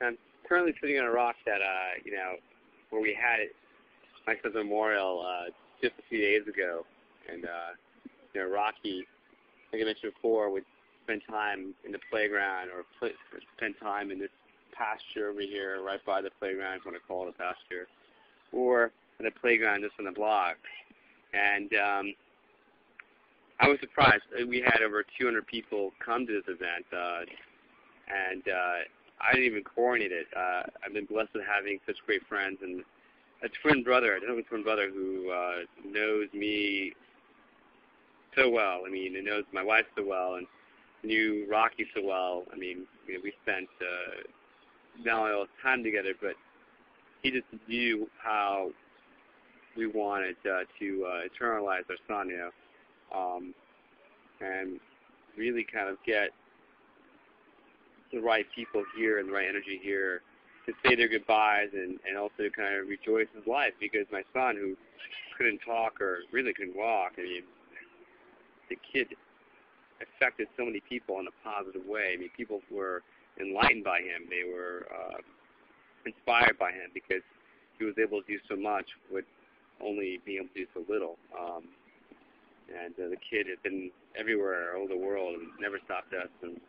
I'm currently sitting on a rock that, where we had it, my son's memorial, just a few days ago. And, Rocky, like I mentioned before, would spend time in the playground or spend time in this pasture over here right by the playground, if you want to call it a pasture, or at a playground just on the block. And I was surprised. We had over 200 people come to this event, and I didn't even coordinate it. I've been blessed with having such great friends, and a twin brother, a twin brother who knows me so well. I mean, he knows my wife so well, and knew Rocky so well. I mean, we spent not only all the time together, but he just knew how we wanted to eternalize our son, and really kind of get the right people here and the right energy here to say their goodbyes and also to kind of rejoice his life, because my son, who couldn't talk or really couldn't walk, I mean, the kid affected so many people in a positive way. I mean, people were enlightened by him. They were inspired by him because he was able to do so much with only being able to do so little. And the kid had been everywhere, all over the world, and never stopped us from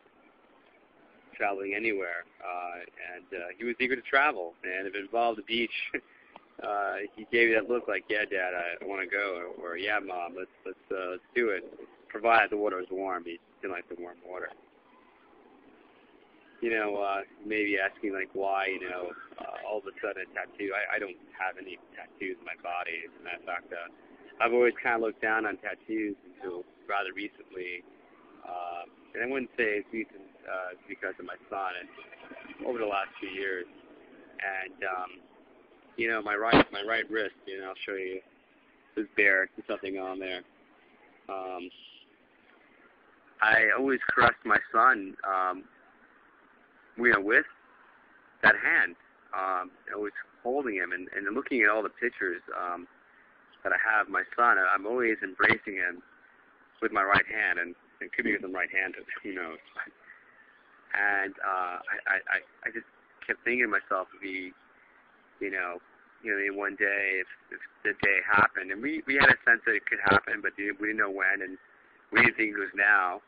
traveling anywhere. And he was eager to travel. And if it involved the beach, he gave me that look like, "Yeah, Dad, I want to go," or "Yeah, Mom, let's do it," provided the water was warm. He didn't like the warm water. Maybe asking like why, all of a sudden a tattoo. I don't have any tattoos in my body. As a matter of fact, I've always kind of looked down on tattoos until rather recently. And I wouldn't say it's recent because of my son, and over the last few years. And my right wrist, I'll show you, is bare. There's nothing on there. I always caressed my son, with that hand. Always holding him and looking at all the pictures that I have of my son. I'm always embracing him with my right hand, and it could be because I'm right-handed, who knows. And I just kept thinking to myself, one day, if the day happened, and we had a sense that it could happen, but we didn't know when, and we didn't think it was now.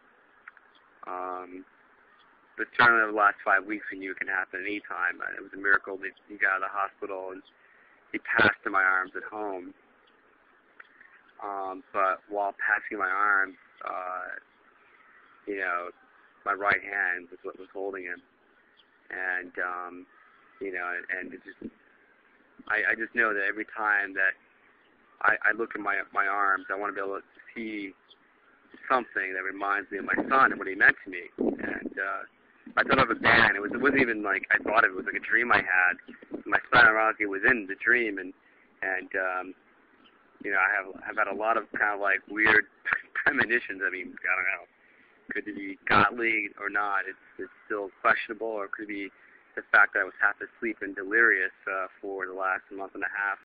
But certainly over the last 5 weeks, we knew it can happen any time. It was a miracle that he got out of the hospital, and he passed in my arms at home. But while passing my arms, my right hand was what was holding him. And, and it just, I just know that every time that I look at my arms, I want to be able to see something that reminds me of my son and what he meant to me. And I thought of a band. It wasn't even like I thought of it. It was like a dream I had. My son Rocky was in the dream, and I've had a lot of kind of like weird premonitions. I mean, I don't know. Could it be godly or not? It's still questionable, or could it be the fact that I was half asleep and delirious for the last month and a half.